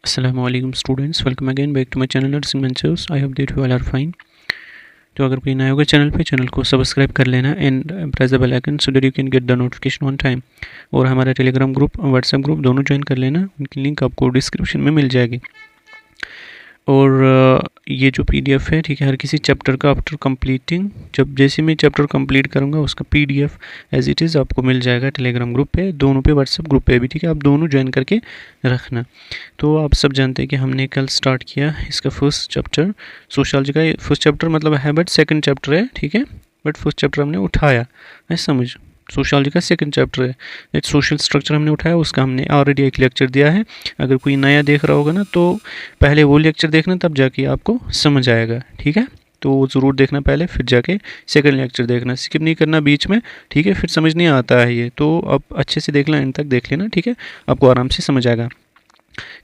Assalamualaikum students, welcome again back to my channel Nursing Ventures. I hope that you all are fine. तो अगर कोई नया होगा channel को सब्सक्राइब कर लेना and press the bell icon so that you can get the notification on time. और हमारा टेलीग्राम ग्रुप व्हाट्सएप ग्रुप दोनों ज्वाइन कर लेना, उनकी लिंक आपको डिस्क्रिप्शन में मिल जाएगी। और ये जो पीडीएफ है, ठीक है, हर किसी चैप्टर का आफ्टर कंप्लीटिंग, जैसे मैं चैप्टर कंप्लीट करूँगा उसका पीडीएफ एज इट इज़ आपको मिल जाएगा टेलीग्राम ग्रुप पे, दोनों पे, व्हाट्सएप ग्रुप पे भी, ठीक है। आप दोनों ज्वाइन करके रखना। तो आप सब जानते हैं कि हमने कल स्टार्ट किया इसका फर्स्ट चैप्टर सोशियोलॉजी का। फर्स्ट चैप्टर मतलब है बट सेकंड चैप्टर है, ठीक है, बट फर्स्ट चैप्टर हमने उठाया, ऐसा समझ। सोशियोलॉजी का सेकंड चैप्टर है, सोशल स्ट्रक्चर हमने उठाया, उसका हमने ऑलरेडी एक लेक्चर दिया है। अगर कोई नया देख रहा होगा ना तो पहले वो लेक्चर देखना, तब जाके आपको समझ आएगा, ठीक है। तो वो ज़रूर देखना पहले, फिर जाके सेकंड लेक्चर देखना, स्किप नहीं करना बीच में, ठीक है। फिर समझ नहीं आता है ये, तो आप अच्छे से देख लें, एंड तक देख लेना, ठीक है, आपको आराम से समझ आएगा।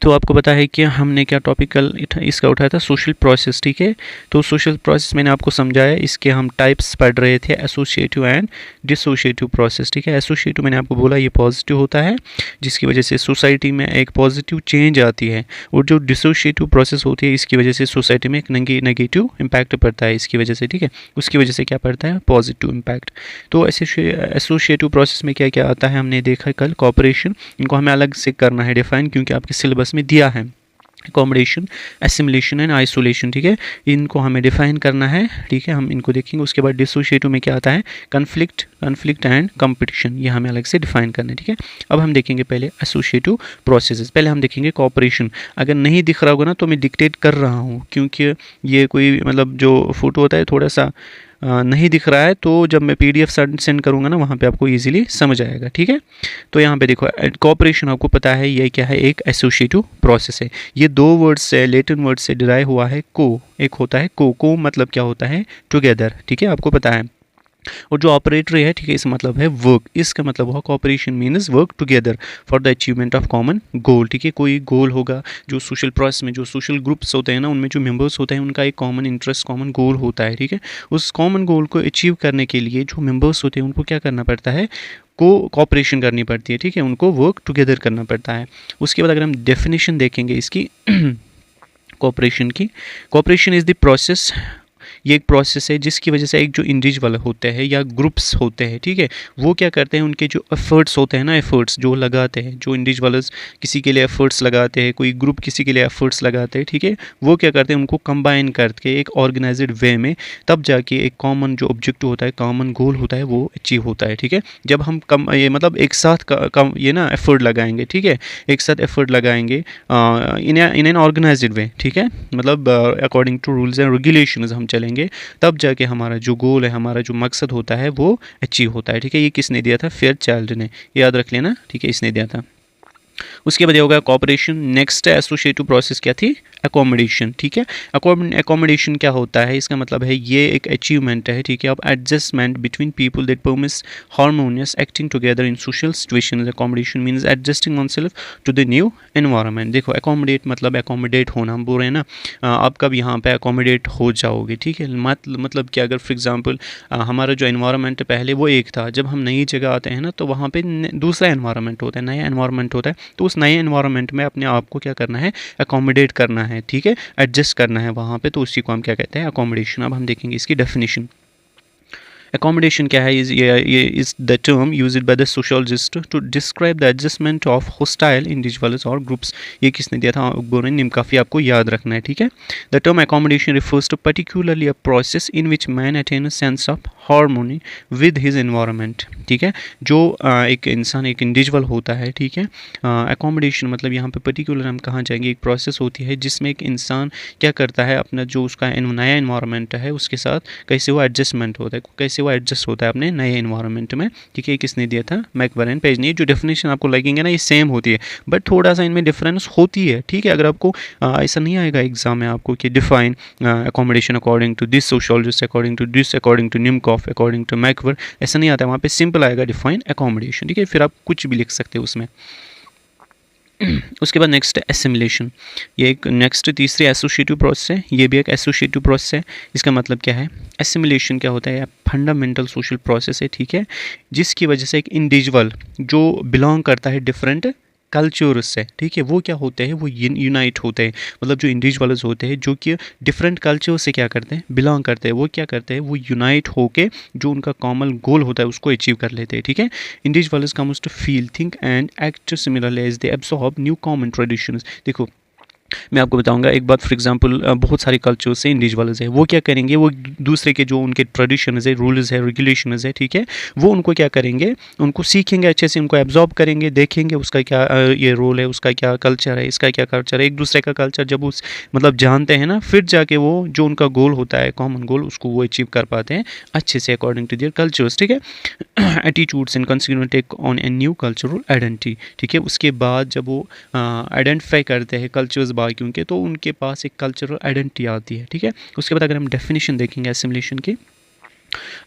तो आपको पता है कि हमने क्या टॉपिक कल इसका उठाया था, सोशल प्रोसेस, ठीक है। तो सोशल प्रोसेस मैंने आपको समझाया, इसके हम टाइप्स पढ़ रहे थे, एसोसिएटिव एंड डिसोसिएटिव प्रोसेस, ठीक है। एसोसिएटिव मैंने आपको बोला ये पॉजिटिव होता है, जिसकी वजह से सोसाइटी में एक पॉजिटिव चेंज आती है, और जो डिसोसिएटिव प्रोसेस होती है इसकी वजह से सोसाइटी में एक नेगेटिव इम्पैक्ट पड़ता है, इसकी वजह से, ठीक है, उसकी वजह से क्या पड़ता है, पॉजिटिव इम्पैक्ट। तो एसोसिएटिव प्रोसेस में क्या क्या आता है हमने देखा कल, कॉपरेशन, इनको हमें अलग से करना है डिफाइन, क्योंकि आपके सिलेबस में दिया है अकोमोडेशन, एसिमिलेशन एंड आइसोलेशन, ठीक है, इनको हमें डिफाइन करना है, ठीक है, हम इनको देखेंगे। उसके बाद डिसोसिएटिव में क्या आता है, कन्फ्लिक्ट एंड कंपटीशन, ये हमें अलग से डिफाइन करना है, ठीक है। अब हम देखेंगे पहले एसोसिएटिव प्रोसेसेस, पहले हम देखेंगे कॉपरेशन। अगर नहीं दिख रहा होगा ना तो मैं डिक्टेट कर रहा हूँ, क्योंकि ये कोई मतलब जो फोटो होता है थोड़ा सा नहीं दिख रहा है, तो जब मैं पीडीएफ सेंड करूँगा ना वहाँ पे आपको इजीली समझ आएगा, ठीक है। तो यहाँ पे देखो, कोऑपरेशन आपको पता है ये क्या है, एक एसोसिएटिव प्रोसेस है। ये दो वर्ड्स से, लैटिन वर्ड से डिराइव हुआ है, को, एक होता है को मतलब क्या होता है, टुगेदर, ठीक है, आपको पता है। और जो ऑपरेटर है, ठीक है, इसका मतलब है वर्क, इसका मतलब हुआ cooperation means work together for the achievement of common goal, ठीक है। कोई गोल होगा, जो सोशल प्रोसेस में जो सोशल ग्रुप्स होते हैं ना, उनमें जो मेंबर्स होते हैं उनका एक कॉमन इंटरेस्ट, कॉमन गोल होता है, ठीक है। उस कॉमन गोल को अचीव करने के लिए जो मेंबर्स होते हैं उनको क्या करना पड़ता है, कोऑपरेशन करनी पड़ती है, ठीक है, उनको वर्क टुगेदर करना पड़ता है। उसके बाद अगर हम डेफिनेशन देखेंगे इसकी कोऑपरेशन की, कोऑपरेशन इज़ द प्रोसेस, ये एक प्रोसेस है जिसकी वजह से एक जो इंडिविजुअल होते हैं या ग्रुप्स होते हैं, ठीक है, वो क्या करते हैं, उनके जो एफर्ट्स होते हैं ना, एफर्ट्स जो लगाते हैं, जो इंडिविजुअल्स किसी के लिए एफर्ट्स लगाते हैं, कोई ग्रुप किसी के लिए एफर्ट्स लगाते हैं, ठीक है, वो क्या करते हैं, उनको कंबाइन करके एक ऑर्गेनाइज्ड वे में, तब जाके एक कॉमन जो ऑब्जेक्टिव होता है, कॉमन गोल होता है, वो अचीव होता है, ठीक है। जब हम ये मतलब एक साथ ये ना एफर्ट लगाएंगे, ठीक है, एक साथ एफर्ट लगाएंगे इन एन ऑर्गेनाइज्ड वे, ठीक है, मतलब according to rules and regulations हम चलेंगे, तब जाके हमारा जो गोल है, हमारा जो मकसद होता है वो अचीव होता है, ठीक है। ये किसने दिया था, फेयरचाइल्ड ने, याद रख लेना, ठीक है, इसने दिया था। उसके बाद होगा कॉपरेशन। नेक्स्ट एसोसिएटिव प्रोसेस क्या थी, अकोमोडेशन, ठीक है। अकोमोडेशन क्या होता है, इसका मतलब है ये एक अचीवमेंट है, ठीक है, of adjustment between people that permits harmonious acting together in social situations. Accommodation means adjusting oneself to the new environment. देखो, अकोमोडेट मतलब अकोमोडेट होना, हम बोल रहे हैं ना, आप कब यहाँ पे अकोमोडेट हो जाओगे, ठीक है। मतलब कि अगर फॉर एग्जांपल हमारा जो एनवायरनमेंट पहले वो एक था, जब हम नई जगह आते हैं ना तो वहाँ पे दूसरा एनवायरनमेंट होता है, नया एनवायरनमेंट होता है, तो उस नए एनवायरनमेंट में अपने आप को क्या करना है, अकोमोडेट करना है, ठीक है, एडजस्ट करना है वहाँ पे, तो उसी को हम क्या कहते हैं, अकोमोडेशन। अब हम देखेंगे इसकी डेफिनेशन। Accommodation क्या है, is the term used by the sociologist to describe the adjustment of hostile individuals or groups। ये किसने दिया था, अकबर ने, काफ़ी आपको याद रखना है, ठीक है। The term accommodation refers to particularly a process in which man attains a sense of harmony with his environment, ठीक है। जो एक इंसान, एक इंडिविजुअल होता है, ठीक है, accommodation मतलब यहाँ पे पर्टिकुलर हम कहाँ जाएंगे, एक प्रोसेस होती है जिसमें एक इंसान क्या करता है, अपना जो उसका नया इन्वायरमेंट है उसके साथ कैसे वो एडजस्टमेंट होता है, कैसे वो एडजस्ट होता है अपने नए एनवायरनमेंट में, ठीक है। किसने दिया था, मैकबर्न पेज ने। जो डेफिनेशन आपको लगेंगे ना ये सेम होती है, बट थोड़ा सा इनमें डिफरेंस होती है, ठीक है। अगर आपको ऐसा नहीं आएगा एग्जाम में आपको कि define accommodation according to this sociologist, according to this, according to Nimkoff, according to McBurn, ऐसा नहीं आता है, वहाँ पे सिंपल आएगा डिफाइन अकोमोडेशन, ठीक है, फिर आप कुछ भी लिख सकते हो उसमें। उसके बाद नेक्स्ट है एसिमिलेशन। ये एक नेक्स्ट तीसरी एसोसिएटिव प्रोसेस है, ये भी एक एसोसिएटिव प्रोसेस है। इसका मतलब क्या है, एसिमिलेशन क्या होता है, फंडामेंटल सोशल प्रोसेस है, ठीक है, जिसकी वजह से एक इंडिविजुअल जो बिलोंग करता है डिफरेंट कल्चर्स है, ठीक है, वो क्या होते हैं, वो यूनाइट होते हैं। मतलब जो इंडिविजुअल्स होते हैं जो कि डिफरेंट कल्चर से क्या करते हैं, बिलोंग करते हैं, वो क्या करते हैं, वो यूनाइट होके जो उनका कॉमन गोल होता है उसको अचीव कर लेते हैं, ठीक है। Individuals comes to feel, think and act similarly as they absorb new common traditions. देखो मैं आपको बताऊंगा एक बात, फॉर एग्जांपल बहुत सारे कल्चर से इंडिविजुअल्स है, वो क्या करेंगे, वो दूसरे के जो उनके ट्रेडिशंस है, रूल्स है, रेगुलेशंस है, ठीक है, वो उनको क्या करेंगे, उनको सीखेंगे अच्छे से, उनको एब्जॉर्ब करेंगे, देखेंगे उसका क्या ये रोल है, उसका क्या कल्चर है, इसका क्या कल्चर है, एक दूसरे का कल्चर जब उस मतलब जानते हैं ना, फिर जाके वो जो उनका गोल होता है, कॉमन गोल, उसको वो अचीव कर पाते हैं अच्छे से अकॉर्डिंग टू देयर कल्चर्स, ठीक है। Attitudes and consequent take on a new cultural identity, ठीक है। उसके बाद जब वो आइडेंटिफाई करते हैं कल्चर्स बाकियों के, तो उनके पास एक कल्चरल आइडेंटिटी आती है, ठीक है। उसके बाद अगर हम डेफिनेशन देखेंगे एसिमिलेशन की,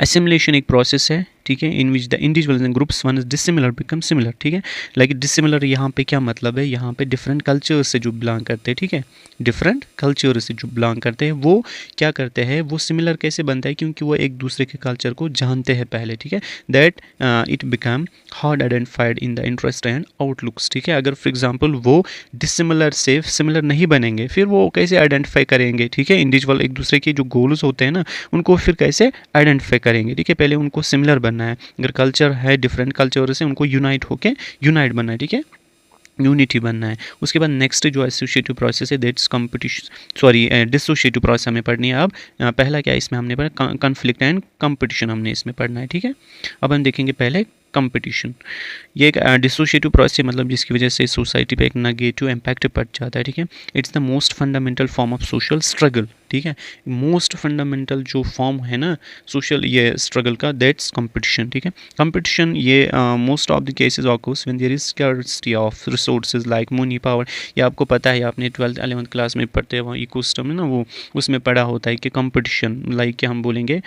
एसिमिलेशन एक प्रोसेस है, ठीक है, in which the individuals and groups one is dissimilar become similar, ठीक है। लाइक डिसिमिलर यहाँ पे क्या मतलब है, यहाँ पे डिफरेंट कल्चर से जो बिलोंग करते हैं, ठीक है, डिफरेंट कल्चर से जो बिलोंग करते हैं वो क्या करते हैं, वो सिमिलर कैसे बनता है, क्योंकि वो एक दूसरे के कल्चर को जानते हैं पहले, ठीक है। That it become hard identified in the interest and outlooks, ठीक है। अगर फॉर एग्जाम्पल वो डिसिमिलर से सिमिलर नहीं बनेंगे, फिर वो कैसे आइडेंटिफाई करेंगे, ठीक है। इंडिविजुअल एक दूसरे के जो गोल्स होते हैं ना, उनको फिर कैसे आइडेंटिफाई करेंगे, ठीक है। पहले उनको सिमिलर बनना है, अगर कल्चर है डिफरेंट कल्चर से, उनको यूनाइट होके यूनाइट बनना है, ठीक है, यूनिटी बनना है। उसके बाद नेक्स्ट जो एसोसिएटिव प्रोसेस है, that's competition, sorry dissociative process हमें पढ़नी है अब। पहला क्या इसमें हमने पढ़ा, कॉन्फ्लिक्ट एंड कंपटीशन हमने इसमें पढ़ना है, ठीक है। अब हम देखेंगे पहले कंपटीशन। ये एक डिसोसिएटिव प्रोसेस है, मतलब जिसकी वजह से सोसाइटी पे एक नेगेटिव इम्पैक्ट पड़ जाता है, ठीक है। It's the most fundamental form of social struggle, ठीक है। मोस्ट फंडामेंटल जो फॉर्म है ना सोशल ये स्ट्रगल का, दैट्स कंपटीशन, ठीक है। कंपटीशन ये most of the cases occurs when there is scarcity of resources like money, power. ये आपको पता है, आपने 12th 11th क्लास में पढ़ते हैं, वहाँ इकोसिस्टम है ना, वो उसमें पढ़ा होता है कि कंपटीशन लाइक क्या हम बोलेंगे,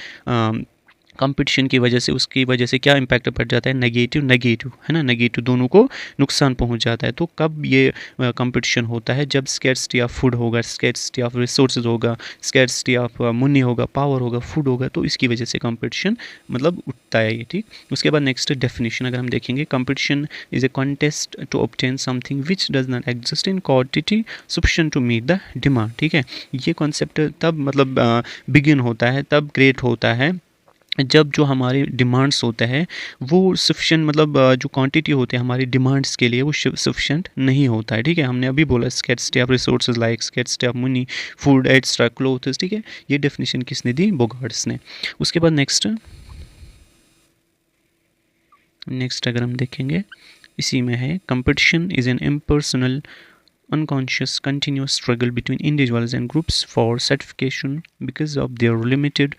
कंपटीशन की वजह से, उसकी वजह से क्या इम्पैक्ट पड़ जाता है, नेगेटिव नेगेटिव, है ना, नेगेटिव, दोनों को नुकसान पहुंच जाता है। तो कब ये कंपटीशन होता है, जब स्कैर्सिटी ऑफ फूड होगा, स्कैर्सिटी ऑफ रिसोर्सेज होगा, स्कैर्सिटी ऑफ मनी होगा, पावर होगा, फूड होगा, तो इसकी वजह से कंपटीशन मतलब उठता है ये, ठीक। उसके बाद नेक्स्ट डेफिनेशन अगर हम देखेंगे, competition is a contest to obtain something which does not exist in quantity sufficient to meet the demand, ठीक है। ये कॉन्सेप्ट तब मतलब बिगिन होता है, तब क्रिएट होता है जब जो हमारे डिमांड्स होते हैं वो सफिशेंट, मतलब जो क्वांटिटी होते हैं हमारी डिमांड्स के लिए वो सफिशेंट नहीं होता है, ठीक है। हमने अभी बोला scarcity of resources like scarcity of money, food, extra clothes, ठीक है। ये डेफिनेशन किसने दी, बोगार्ड्स ने। उसके बाद नेक्स्ट अगर हम देखेंगे इसी में है, competition is an impersonal unconscious continuous struggle between individuals and groups for certification because of their limited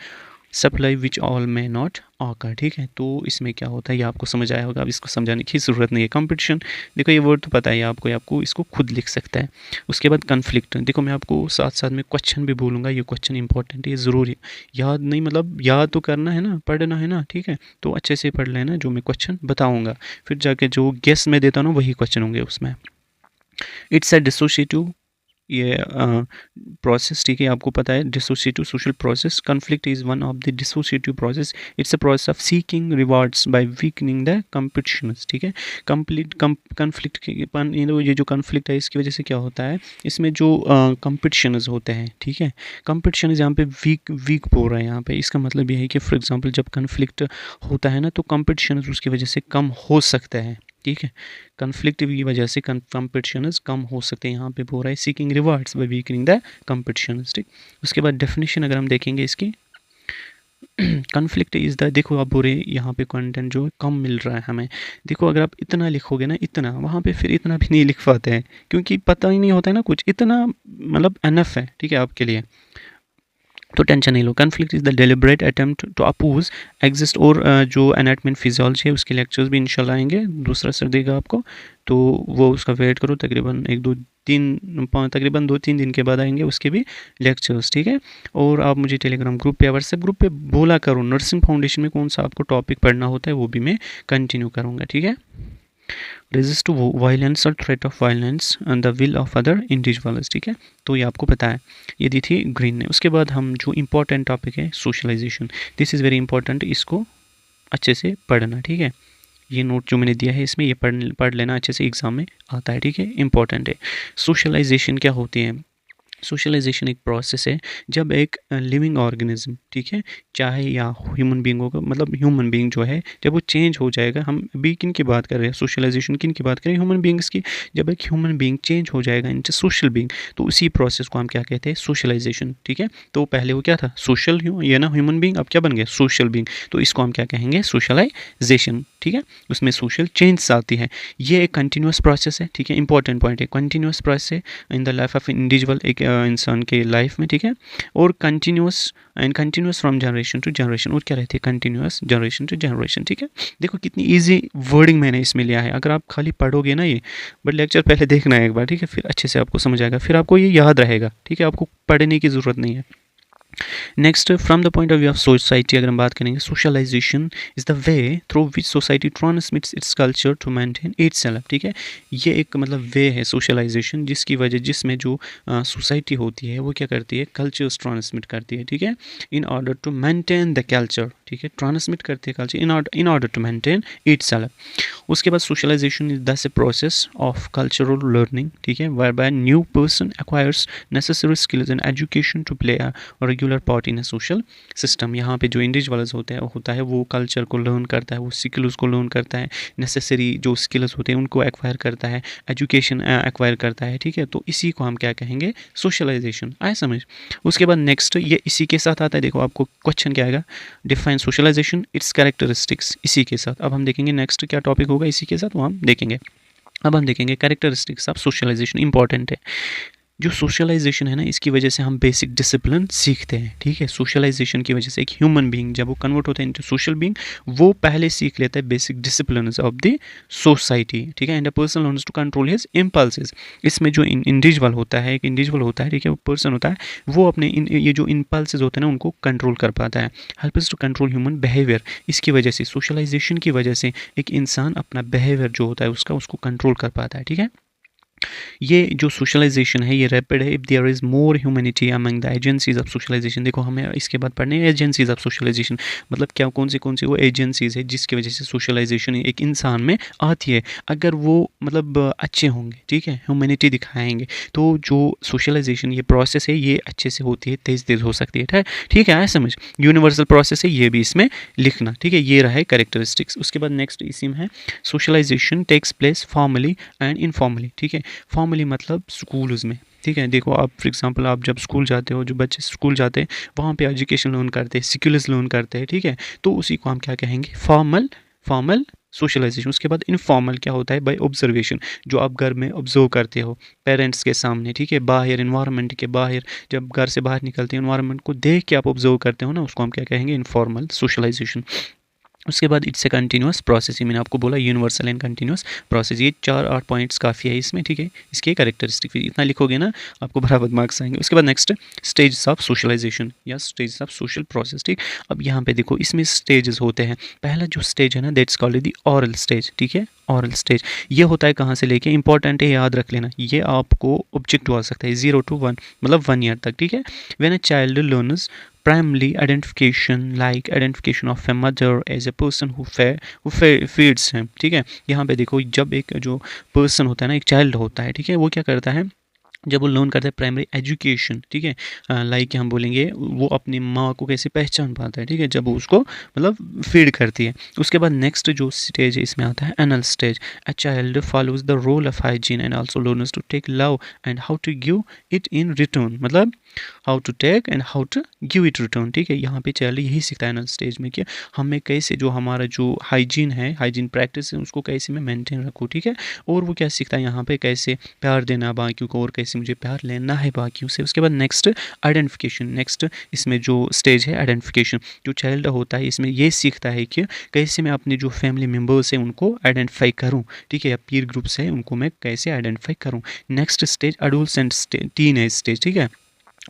supply which all में नॉट ऑकर, ठीक है। तो इसमें क्या होता है ये आपको समझ आया होगा, अब इसको समझाने की ज़रूरत नहीं है। कंपटीशन देखो ये वर्ड तो पता है आपको इसको खुद लिख सकता है। उसके बाद कन्फ्लिक्ट, देखो मैं आपको साथ साथ में क्वेश्चन भी बोलूँगा, ये क्वेश्चन इंपॉर्टेंट है, ये ज़रूरी याद नहीं, मतलब याद तो करना है ना, पढ़ना है ना, ठीक है। तो अच्छे से पढ़ लेना जो मैं क्वेश्चन बताऊँगा, फिर जाके जो गेस में देता हूँ वही क्वेश्चन होंगे उसमें। इट्स अ डिसोसिएटिव ये प्रोसेस, ठीक है, आपको पता है dissociative social process. Conflict is one of the dissociative process, it's a process of seeking rewards by weakening the competitions, ठीक है। कॉन्फ्लिक्ट के ये जो कॉन्फ्लिक्ट है इसकी वजह से क्या होता है, इसमें जो कंपटीशंस होते हैं, ठीक है, कंपटीशन यहाँ पे वीक बोल रहा है यहाँ पे, इसका मतलब ये है कि फॉर एग्जांपल जब कॉन्फ्लिक्ट होता है ना तो कंपटीशन उसकी वजह से कम हो सकता है, ठीक है। कन्फ्लिक्ट की वजह से कंपटीशन कम हो सकते हैं, यहाँ पे बोल रहा है seeking rewards by weakening the competition, ठीक। उसके बाद डेफिनेशन अगर हम देखेंगे इसकी, कन्फ्लिक्ट इज़ द, देखो आप बोल रहे यहाँ पे कंटेंट जो कम मिल रहा है हमें, देखो अगर आप इतना लिखोगे ना, इतना, वहाँ पे फिर इतना भी नहीं लिख पाते हैं क्योंकि पता ही नहीं होता है ना कुछ, इतना मतलब एनफ है, ठीक है, आपके लिए, तो टेंशन नहीं लो। Conflict is the deliberate attempt to oppose exist, और जो एनाटॉमी एंड फिजियोलॉजी है उसके लेक्चर्स भी इंशाल्लाह आएंगे, दूसरा सर देगा आपको, तो वो उसका वेट करो, तकरीबन 2-3 दिन के बाद आएंगे उसके भी लेक्चर्स, ठीक है। और आप मुझे टेलीग्राम ग्रुप पे या व्हाट्सएप ग्रुप पे बोला करो, नर्सिंग फाउंडेशन में कौन सा आपको टॉपिक पढ़ना होता है वो भी मैं कंटिन्यू करूँगा, ठीक है। रेजिस्ट टू वायलेंस और threat of violence and the will of other individuals, ठीक है। तो ये आपको पता है, ये दी थी ग्रीन ने। उसके बाद हम जो इम्पोर्टेंट टॉपिक है socialization, this is very important, इसको अच्छे से पढ़ना, ठीक है। ये नोट जो मैंने दिया है इसमें ये पढ़ लेना अच्छे से, एग्जाम में आता है, ठीक है, इंपॉर्टेंट है। सोशलाइजेशन क्या होती है? सोशलाइजेशन एक प्रोसेस है जब एक लिविंग ऑर्गेनिज्म, ठीक है, चाहे या ह्यूमन बींग होगा, मतलब ह्यूमन बींग जो है जब वो चेंज हो जाएगा, हम अभी किन की बात कर रहे हैं, सोशलाइजेशन किन की बात करें, ह्यूमन बींग्स की। जब एक ह्यूमन बींग चेंज हो जाएगा इनटू सोशल बींग, तो उसी प्रोसेस को हम क्या कहते हैं, सोशलाइजेशन, ठीक है। तो पहले वो क्या था, सोशल ये ना ह्यूमन बींग, अब क्या बन गया, सोशल बींग, तो इसको हम क्या कहेंगे, सोशलाइजेशन, ठीक है। उसमें सोशल चेंज आती है। ये एक कंटिन्यूस प्रोसेस है, ठीक है, इंपॉर्टेंट पॉइंट है, कंटिन्यूस प्रोसेस है in the life of individual, एक इंसान के लाइफ में, ठीक है। और continuous and continuous from generation to generation, और क्या रहती है, कंटिन्यूस जनरेशन टू जनरेशन, ठीक है। देखो कितनी इजी वर्डिंग मैंने इसमें लिया है, अगर आप खाली पढ़ोगे ना ये, बट लेक्चर पहले देखना है एक बार, ठीक है, फिर अच्छे से आपको समझ आएगा, फिर आपको ये याद रहेगा, ठीक है, आपको पढ़ने की ज़रूरत नहीं है। Next, from the point of view of society अगर हम बात करेंगे, socialization is the way through which society transmits its culture to maintain itself, ठीक है। ये एक मतलब वे है सोशलाइजेशन, जिसकी वजह जिसमें जो सोसाइटी होती है वो क्या करती है, कल्चर्स ट्रांसमिट करती है, ठीक है, in order to maintain the culture, ठीक है, ट्रांसमिट करती है culture in order to maintain itself. उसके बाद socialization is thus a process of cultural learning, ठीक है, whereby new person acquires necessary skills and education to play a regular part in a social system. यहाँ पे जो individuals होता है वो कल्चर को लर्न करता है, वो स्किल्स को लर्न करता है, नेसेसरी जो स्किल्स होते हैं उनको एक्वायर करता है, एजुकेशन एक्वायर करता है, ठीक है। तो इसी को हम क्या कहेंगे, सोशलाइजेशन, आए समझ। उसके बाद नेक्स्ट ये इसी के साथ आता है, देखो आपको क्वेश्चन क्या आएगा, डिफाइन सोशलाइजेशन इट्स कैरेक्टरिस्टिक्स, इसी के साथ। अब हम देखेंगे नेक्स्ट क्या टॉपिक होगा इसी के साथ, वो हम देखेंगे। अब हम देखेंगे कैरेक्टरिस्टिक्स ऑफ सोशलाइजेशन, इंपॉर्टेंट है। जो सोशलाइजेशन है ना, इसकी वजह से हम बेसिक डिसिप्लिन सीखते हैं, ठीक है। सोशलाइजेशन की वजह से एक ह्यूमन बीइंग जब वो कन्वर्ट होता है इनटू सोशल बीइंग, वो पहले सीख लेता है basic discipline of the society, ठीक है, and a person learns to control his impulses. इसमें जो इंडिविजुअल होता है, एक इंडिविजुअल होता है, ठीक है, वो पर्सन होता है, वो अपने ये जो इम्पल्सेस होते हैं ना उनको कंट्रोल कर पाता है, helps to control human behaviour. इसकी वजह से, सोशलाइजेशन की वजह से एक इंसान अपना बिहेवियर जो होता है उसको कंट्रोल कर पाता है, ठीक है। ये जो सोशलाइजेशन है ये रैपिड है if there is more humanity among the agencies of socialization. देखो हमें इसके बाद पढ़ने हैं एजेंसीज ऑफ सोशलाइजेशन, मतलब क्या कौन सी वो एजेंसीज है जिसकी वजह से सोशलाइजेशन एक इंसान में आती है। अगर वो मतलब अच्छे होंगे, ठीक है, ह्यूमैनिटी दिखाएंगे, तो जो सोशलाइजेशन ये प्रोसेस है ये अच्छे से होती है, तेज़ हो सकती है, ठीक है, आया समझ। यूनिवर्सल प्रोसेस है, ये भी इसमें लिखना, ठीक है। ये रहा है कैरेक्टरिस्टिक्स। उसके बाद नेक्स्ट इसी में है socialization takes place formally and informally, ठीक है। फॉर्मली मतलब स्कूल्स में, ठीक है। देखो आप फॉर एग्जांपल आप जब स्कूल जाते हो, जो बच्चे स्कूल जाते हैं वहाँ पे एजुकेशन लर्न करते हैं, स्किल्स लर्न करते हैं, ठीक है। तो उसी को हम क्या कहेंगे, फॉर्मल सोशलाइजेशन। उसके बाद इनफॉर्मल क्या होता है, बाय ऑब्जर्वेशन, जो आप घर में ऑब्जर्व करते हो पेरेंट्स के सामने, ठीक है, बाहर इन्वायरमेंट के बाहर, जब घर से बाहर निकलते हैं इन्वायरमेंट को देख के आप ऑब्जर्व करते हो ना, उसको हम क्या कहेंगे, इनफॉर्मल सोशलाइजेशन। उसके बाद इट्स ए कंटिन्यूस प्रोसेस, ही मैंने आपको बोला यूनिवर्सल एंड कंटिन्यूस प्रोसेस। ये 4-8 पॉइंट्स काफ़ी है इसमें, ठीक है। इसके कैरेक्टरिस्टिक इतना लिखोगे ना आपको बराबर मार्क्स आएंगे। उसके बाद नेक्स्ट स्टेज ऑफ सोशलाइजेशन या स्टेज ऑफ सोशल प्रोसेस, ठीक। अब यहाँ पे देखो इसमें स्टेजेस होते हैं। पहला जो स्टेज है ना that's called the oral stage, ठीक है, ऑरल स्टेज। ये होता है कहाँ से लेके, इंपॉर्टेंट है, याद रख लेना, ये आपको ऑब्जेक्ट आ सकता है 0 to 1 मतलब 1 ईयर तक, ठीक है। When a child learns primarily identification like identification of a mother as a person who feeds him, ठीक है। यहाँ पे देखो जब एक जो पर्सन होता है ना, एक चाइल्ड होता है, ठीक है, वो क्या करता है, जब वो लर्न करता है प्राइमरी एजुकेशन, ठीक है, लाइक हम बोलेंगे वो अपनी माँ को कैसे पहचान पाता है, ठीक है, जब वो उसको मतलब फीड करती है। उसके बाद नेक्स्ट जो स्टेज है इसमें आता है anal stage. A child follows the role of hygiene and also learns to take love and how to give it in return, मतलब how to take and how to give it return, ठीक है। यहाँ पे child यही सीखता है anal stage में कि हमें कैसे जो हमारा जो हाइजीन है, हाइजीन प्रैक्टिस है, उसको कैसे मैं मेंटेन रखूँ, ठीक है। और वो क्या सीखता है यहाँ पे, कैसे प्यार देना बाकियों को और कैसे मुझे प्यार लेना है बाकियों से। उसके बाद नेक्स्ट आइडेंटिफिकेशन, नेक्स्ट इसमें जो स्टेज है आइडेंटिफिकेशन, जो चाइल्ड होता है इसमें ये सीखता है कि कैसे मैं अपने जो फैमिली मेम्बर्स हैं उनको आइडेंटिफाई करूँ, ठीक है, या पीर ग्रुप्स है उनको मैं कैसे आइडेंटिफाई करूँ। Next stage adolescent teenage stage, ठीक है,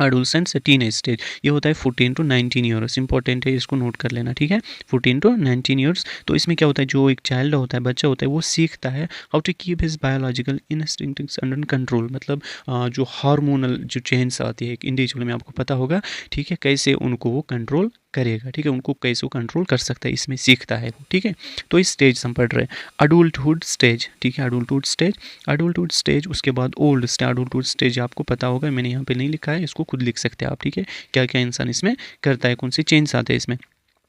एडोलसेंट से टीनेज स्टेज, ये होता है 14 to 19 ईयर्स, इंपॉर्टेंट है, इसको नोट कर लेना, ठीक है, 14 to 19 ईयर्स। तो इसमें क्या होता है, जो एक चाइल्ड होता है, बच्चा होता है, वो सीखता है how to keep his biological instincts under control, मतलब जो हार्मोनल जो चेंज आती है एक इंडिविजुअल में, आपको पता होगा, ठीक है, कैसे उनको वो कंट्रोल करेगा, ठीक है, उनको कैसे कंट्रोल कर सकता है, इसमें सीखता है वो, ठीक है। तो इस स्टेज हम पढ़ रहे हैं अडल्टहुड स्टेज, ठीक है, अडल्टहुड स्टेज, उसके बाद ओल्ड स्टेज। अडल्टहुड स्टेज आपको पता होगा, मैंने यहाँ पे नहीं लिखा है, इसको खुद लिख सकते हैं आप, ठीक है, क्या क्या इंसान इसमें करता है, कौन से चेंज आते हैं इसमें।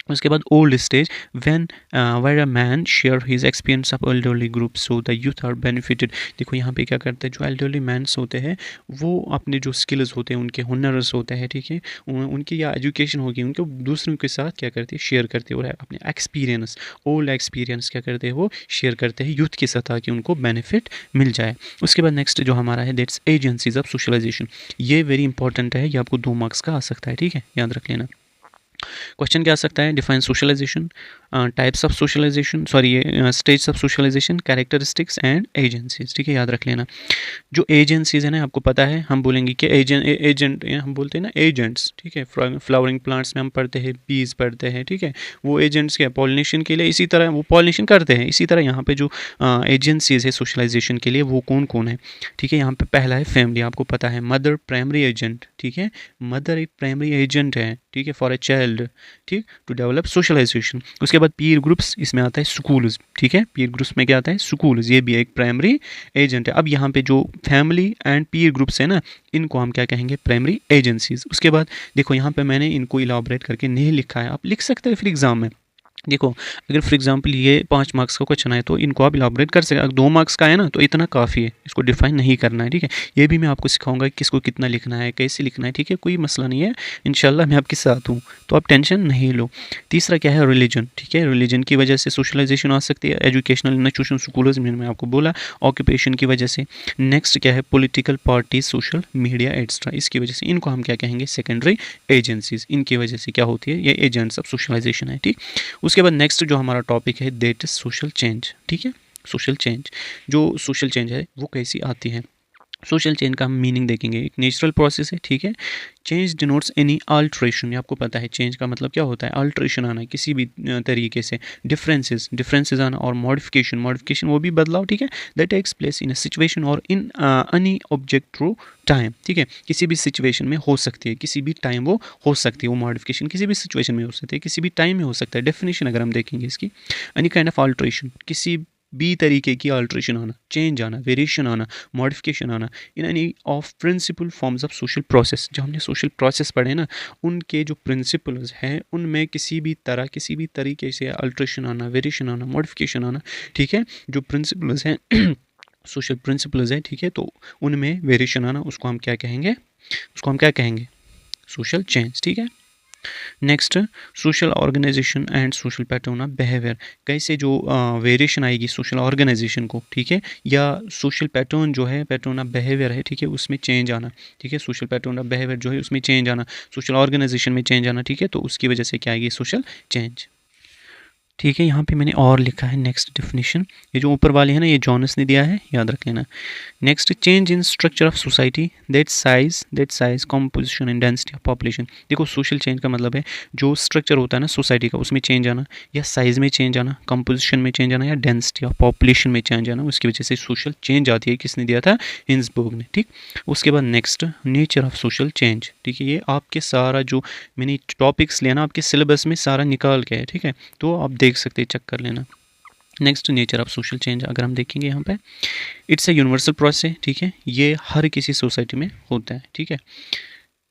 उसके बाद old stage when where a man share his experience of elderly group so the youth are benefited. देखो यहाँ पे क्या करते हैं, जो एल्डरली मैंस होते हैं वो अपने जो स्किल्स होते हैं, उनके हुनर्स होते हैं, ठीक है, उनकी या एजुकेशन होगी, उनको दूसरों के साथ क्या करते हैं, शेयर करते हैं, और अपने एक्सपीरियंस, ओल्ड एक्सपीरियंस क्या करते हैं, वो शेयर करते हैं यूथ के साथ, ताकि उनको बेनिफिट मिल जाए। उसके बाद नेक्स्ट जो हमारा है दैट्स एजेंसीज ऑफ सोशलाइजेशन। ये वेरी इंपॉर्टेंट है, ये आपको 2 मार्क्स का आ सकता है, ठीक है, याद रख लेना। क्वेश्चन क्या आ सकता है, define socialisation, types of socialisation, sorry ये stage of socialisation, characteristics and agencies, ठीक है, याद रख लेना। जो एजेंसीज है ना, आपको पता है, हम बोलेंगे कि एजेंट हम बोलते हैं ना एजेंट्स, ठीक है, फ्लावरिंग प्लांट्स में हम पढ़ते हैं बीज पढ़ते हैं, ठीक है, वो एजेंट्स क्या पॉलिनेशन के लिए, इसी तरह वो पॉलिनेशन करते हैं, इसी तरह यहाँ पे जो एजेंसीज है सोशलाइजेशन के लिए वो कौन कौन है, ठीक है। यहाँ पे पहला है फैमिली, आपको पता है मदर प्राइमरी एजेंट, ठीक है, मदर एक प्राइमरी एजेंट है, ठीक है, फॉर ए चाइल्ड, ठीक, टू डेवलप सोशलाइजेशन। उसके बाद पीयर ग्रुप्स, इसमें आता है स्कूल्स, ठीक है, पीयर ग्रुप्स में क्या आता है, स्कूल्स, ये भी एक प्राइमरी एजेंट है। अब यहाँ पे जो फैमिली एंड पीयर ग्रुप्स है ना, इनको हम क्या कहेंगे, प्राइमरी एजेंसीज। उसके बाद देखो यहाँ पे मैंने इनको इलाबोरेट करके नहीं लिखा है, आप लिख सकते हो फिर एग्जाम में। देखो अगर फॉर एग्जांपल ये 5 मार्क्स का क्वेश्चन है तो इनको आप इलाबोरेट कर सकते हैं, अगर 2 मार्क्स का है ना तो इतना काफ़ी है, इसको डिफाइन नहीं करना है, ठीक है। ये भी मैं आपको सिखाऊंगा कि किसको कितना लिखना है, कैसे लिखना है, ठीक है, कोई मसला नहीं है, इंशाल्लाह मैं आपके साथ हूँ, तो आप टेंशन नहीं लो। तीसरा क्या है, रिलीजन, ठीक है, रिलीजन की वजह से सोशलाइजेशन आ सकती है, एजुकेशनल इंस्टीट्यूशन स्कूल्स में मैं आपको बोला, ऑक्यूपेशन की वजह से। नेक्स्ट क्या है, political party, social media extra, इसकी वजह से इनको हम क्या कहेंगे, सेकेंडरी एजेंसीज, इनकी वजह से क्या होती है, ये एजेंट्स ऑफ सोशलाइजेशन है, ठीक। उसके बाद नेक्स्ट जो हमारा टॉपिक है दैट इज सोशल चेंज, ठीक है, सोशल चेंज, जो सोशल चेंज है वो कैसी आती है। सोशल चेंज का हम मीनिंग देखेंगे, एक नेचुरल प्रोसेस है, ठीक है। चेंज डिनोट्स एनी अल्ट्रेशन, आपको पता है चेंज का मतलब क्या होता है, अल्ट्रेशन आना किसी भी तरीके से, डिफरेंसेस आना, और मॉडिफिकेशन वो भी बदलाव, ठीक है, that takes place in a situation और in any object through time, ठीक है, किसी भी सिचुएशन में हो सकती है, किसी भी टाइम वो हो सकती है, वो मॉडिफिकेशन किसी भी सिचुएशन में हो सकती है, किसी भी टाइम में हो सकता है। डेफिनेशन अगर हम देखेंगे इसकी, एनी काइंड ऑफ अल्ट्रेशन, किसी भी तरीके की अल्ट्रेशन आना, चेंज आना, वेरिएशन आना, मॉडिफिकेशन आना in any of principal forms of social process. जो हमने सोशल प्रोसेस पढ़े ना, उनके जो प्रिंसिपल्स हैं उनमें किसी भी तरीके से अल्ट्रेशन आना, वेरिएशन आना, मॉडिफिकेशन आना, ठीक है, जो प्रिंसिपल्स हैं सोशल प्रिंसिपल्स हैं, ठीक है, तो उनमें वेरिएशन आना, उसको हम क्या कहेंगे, सोशल चेंज, ठीक है। Next social organization and social pattern of behaviour, कैसे जो वेरिएशन आएगी सोशल ऑर्गेनाइजेशन को, ठीक है, या सोशल पैटर्न जो है, पैटर्न ऑफ बिहेवियर है, ठीक है, उसमें चेंज आना, ठीक है, सोशल पैटर्न ऑफ बिहेवियर जो है उसमें चेंज आना, सोशल ऑर्गेनाइजेशन में चेंज आना, ठीक है, तो उसकी वजह से क्या आएगी, सोशल चेंज, ठीक है। यहाँ पे मैंने और लिखा है नेक्स्ट डेफिनेशन, ये जो ऊपर वाली है ना, ये जॉनस ने दिया है, याद रख लेना। Next change in structure of society, that size composition and density of population. देखो सोशल चेंज का मतलब है जो स्ट्रक्चर होता है ना सोसाइटी का, उसमें चेंज आना, या साइज में चेंज आना, कंपोजिशन में चेंज आना, या डेंसिटी ऑफ पॉपुलेशन में चेंज आना, उसकी वजह से सोशल चेंज आती है। किसने दिया था, हिंसबर्ग ने, ठीक। उसके बाद next nature of social change, ठीक है, ये आपके सारा जो मैंने टॉपिक्स लेना आपके सिलेबस में सारा निकाल के है, ठीक है, तो आप देख सकते हैं, चेक कर लेना। Next nature of social change अगर हम देखेंगे यहाँ पे, इट्स ए यूनिवर्सल प्रोसेस है, ठीक है, ये हर किसी सोसाइटी में होता है, ठीक है।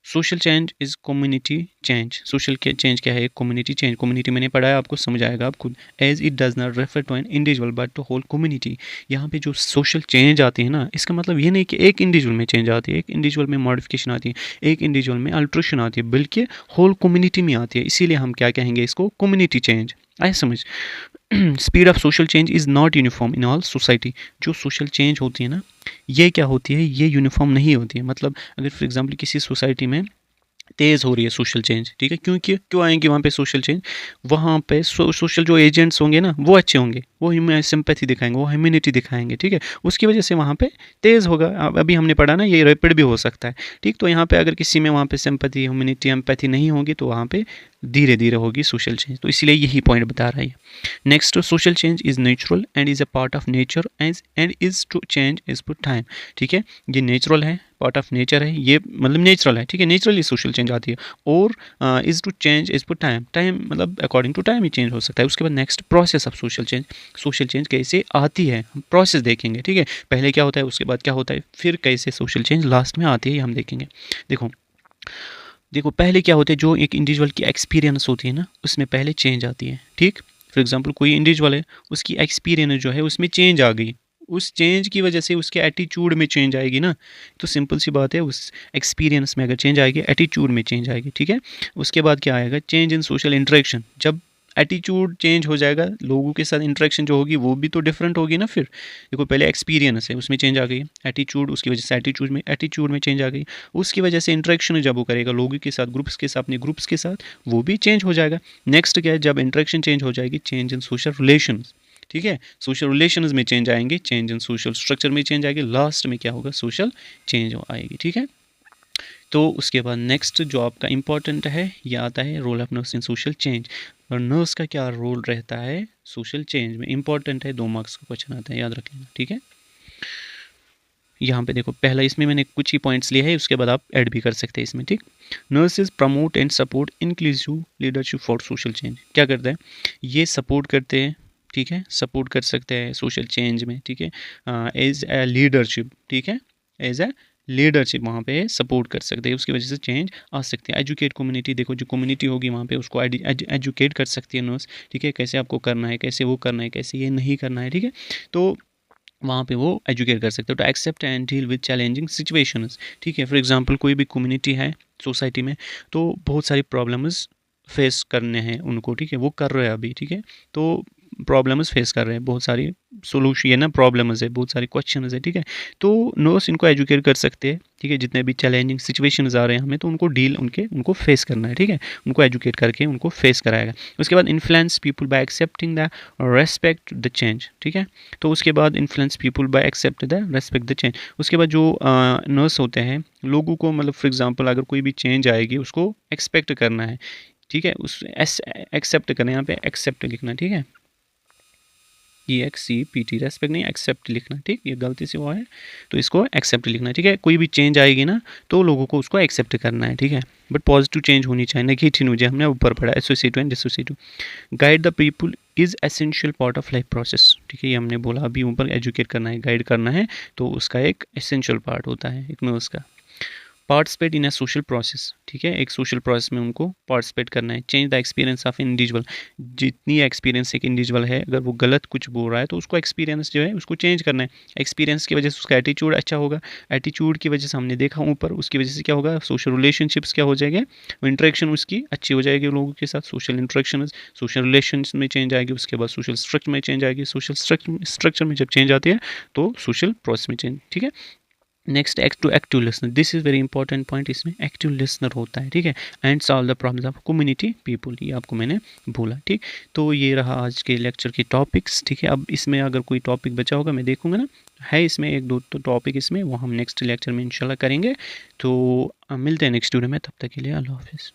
Social change is community change, social change क्या है, कम्युनिटी चेंज, कम्युनिटी मैंने पढ़ा है, आपको समझ आएगा आप खुद, as it does not refer to an individual but to whole community. यहाँ पे जो सोशल चेंज आती है ना, इसका मतलब ये नहीं कि एक इंडिविजुअल में चेंज आती है, एक इंडिविजुअल में मॉडिफिकेशन आती है, एक इंडिविजुअल में अल्ट्रेशन आती है, बल्कि होल कम्युनिटी में आती है, इसीलिए हम क्या कहेंगे इसको, कम्युनिटी चेंज। आए समझ। Speed of social change is not uniform in all society, जो सोशल चेंज होती है ना, ये क्या होती है, ये यूनिफॉर्म नहीं होती है। मतलब अगर फॉर एग्जांपल किसी सोसाइटी में तेज़ हो रही है सोशल चेंज, ठीक है, क्यों आएंगे वहाँ पे सोशल चेंज, वहाँ पे सोशल जो एजेंट्स होंगे ना वो अच्छे होंगे, वो सिंपैथी दिखाएंगे, वो ह्यूमैनिटी दिखाएंगे, ठीक है, उसकी वजह से वहाँ पे तेज़ होगा। अभी हमने पढ़ा ना, ये रैपिड भी हो सकता है, ठीक। तो यहाँ पे अगर किसी में वहाँ पे सिंपैथी, ह्यूमैनिटी, एम्पैथी नहीं होगी तो वहाँ पे धीरे धीरे होगी सोशल चेंज, तो इसलिए यही पॉइंट बता रहा है। Next social change is natural and is a part of nature and is to change is per time, ठीक है, ये नेचुरल है, पार्ट ऑफ नेचर है, ये मतलब नेचुरल है, ठीक है, नेचुरली सोशल चेंज आती है। और is to change is per time, time मतलब अकॉर्डिंग टू टाइम ही चेंज हो सकता है। उसके बाद next process of social change, social change कैसे आती है हम प्रोसेस देखेंगे, ठीक है, पहले क्या होता है, उसके बाद क्या होता है, फिर कैसे सोशल चेंज लास्ट में आती है, ये हम देखेंगे। देखो पहले क्या होता है, जो एक इंडिविजुअल की एक्सपीरियंस होती है ना, उसमें पहले चेंज आती है, ठीक। फॉर एग्जांपल कोई इंडिविजुअल है, उसकी एक्सपीरियंस जो है उसमें चेंज आ गई, उस चेंज की वजह से उसके एटीट्यूड में चेंज आएगी ना, तो सिंपल सी बात है, उस एक्सपीरियंस में अगर चेंज आएगी, एटीट्यूड में चेंज आएगी, ठीक है। उसके बाद क्या आएगा, चेंज इन सोशल इंटरेक्शन, जब एटीट्यूड चेंज हो जाएगा, लोगों के साथ इंटरेक्शन जो होगी वो भी तो डिफरेंट होगी ना। फिर देखो पहले एक्सपीरियंस है, उसमें चेंज आ गई, एटीट्यूड, उसकी वजह से एटीट्यूड में चेंज आ गई, उसकी वजह से इंटरेक्शन जब वो करेगा लोगों के साथ, ग्रुप्स के साथ, अपने ग्रुप्स के साथ, वो भी चेंज हो जाएगा। नेक्स्ट क्या है, जब इंटरेक्शन चेंज हो जाएगी, चेंज इन सोशल रिलेशन, ठीक है, सोशल रिलेशंस में चेंज आएंगे, चेंज इन सोशल स्ट्रक्चर में चेंज आएगी, लास्ट में क्या होगा, सोशल चेंज आएगी, ठीक है। तो उसके बाद नेक्स्ट जो आपका इंपॉर्टेंट है, ये आता है role of nurse in social change. और नर्स का क्या रोल रहता है सोशल चेंज में, इंपॉर्टेंट है, 2 मार्क्स का क्वेश्चन आता है, याद रख लेना, ठीक है। यहाँ पे देखो पहला इसमें मैंने कुछ ही पॉइंट्स लिए हैं, उसके बाद आप ऐड भी कर सकते हैं इसमें, ठीक। Nurses promote and support inclusive leadership for social change, क्या करता है, ये सपोर्ट करते हैं, ठीक है, सपोर्ट कर सकते हैं सोशल चेंज में, ठीक है, एज ए लीडरशिप, ठीक है, एज ए लीडरशिप वहाँ पे सपोर्ट कर सकते हैं, उसकी वजह से चेंज आ सकती है। एजुकेट कम्युनिटी, देखो जो कम्युनिटी होगी वहाँ पे उसको एजुकेट कर सकती है नर्स, ठीक है, कैसे आपको करना है, कैसे वो करना है, कैसे ये नहीं करना है, ठीक है, तो वहाँ पे वो एजुकेट कर सकते हो। तो accept and deal with challenging situations, ठीक है, फॉर एग्जांपल कोई भी कम्युनिटी है सोसाइटी में, तो बहुत सारी प्रॉब्लम्स फेस करने हैं उनको, ठीक है, वो कर रहे हैं अभी, ठीक है, तो प्रॉब्लम्स फेस कर रहे हैं, बहुत सारी सोल्यूशन, ये ना प्रॉब्लम्स है, बहुत सारी क्वेश्चंस है, ठीक है, तो नर्स इनको एजुकेट कर सकते हैं, ठीक है, जितने भी चैलेंजिंग सिचुएशंस आ रहे हैं हमें, तो उनको डील उनको फेस करना है, ठीक है, उनको एजुकेट करके उनको फेस कराएगा। उसके बाद influence people by accepting the respect the change, ठीक है, तो उसके बाद influence people by accept the respect the change. उसके बाद जो नर्स होते हैं, लोगों को मतलब फॉर एग्जाम्पल अगर कोई भी चेंज आएगी उसको एक्सपेक्ट करना है, ठीक है, उस एक्सेप्ट करना है, यहाँ पे एक्सेप्ट लिखना, ठीक है, EXCPT, रेस्पेक्ट नहीं एक्सेप्ट लिखना, ठीक, ये गलती से हुआ है, तो इसको एक्सेप्ट लिखना, ठीक है। कोई भी चेंज आएगी ना तो लोगों को उसको एक्सेप्ट करना है, ठीक है, बट पॉजिटिव चेंज होनी चाहिए, नेगेटिव नहीं, हमने ऊपर पढ़ा associative and dissociative. Guide the people is essential part of life process, ठीक है, ये हमने बोला अभी ऊपर, एजुकेट करना है, गाइड करना है, तो उसका एक एसेंशियल पार्ट होता है एक नर्स का। Participate in a social process, ठीक है, एक सोशल प्रोसेस में उनको पार्टिसिपेट करना है। Change the experience of individual, जितनी एक्सपीरियंस एक इंडिविजुअल है, अगर वो गलत कुछ बोल रहा है तो उसको एक्सपीरियंस जो है उसको चेंज करना है। एक्सपीरियंस की वजह से उसका एटीट्यूड अच्छा होगा, एटीट्यूड की वजह से हमने देखा ऊपर, उसकी वजह से क्या होगा, सोशल रिलेशनशिप्स क्या हो जाएंगे, इंटरेक्शन उसकी अच्छी हो जाएगी लोगों के साथ, सोशल इंटरेक्शन, सोशल रिलेशन में चेंज आएगी, उसके बाद सोशल स्ट्रक्चर में चेंज आएगी, सोशल स्ट्रक्चर में जब चेंज आती है तो सोशल प्रोसेस में चेंज, ठीक है। Next active listener, this is very important point, इसमें एक्टिव लिसनर होता है, ठीक है, and solve the problem of community people, ये आपको मैंने बोला, ठीक। तो ये रहा आज के लेक्चर के टॉपिक्स, ठीक है। अब इसमें अगर कोई टॉपिक बचा होगा मैं देखूंगा ना, है इसमें 1-2 तो टॉपिक इसमें, वो हम नेक्स्ट लेक्चर में इंशाल्लाह करेंगे। तो मिलते हैं नेक्स्ट वीडियो में, तब तक के लिए अल्लाह हाफिज़।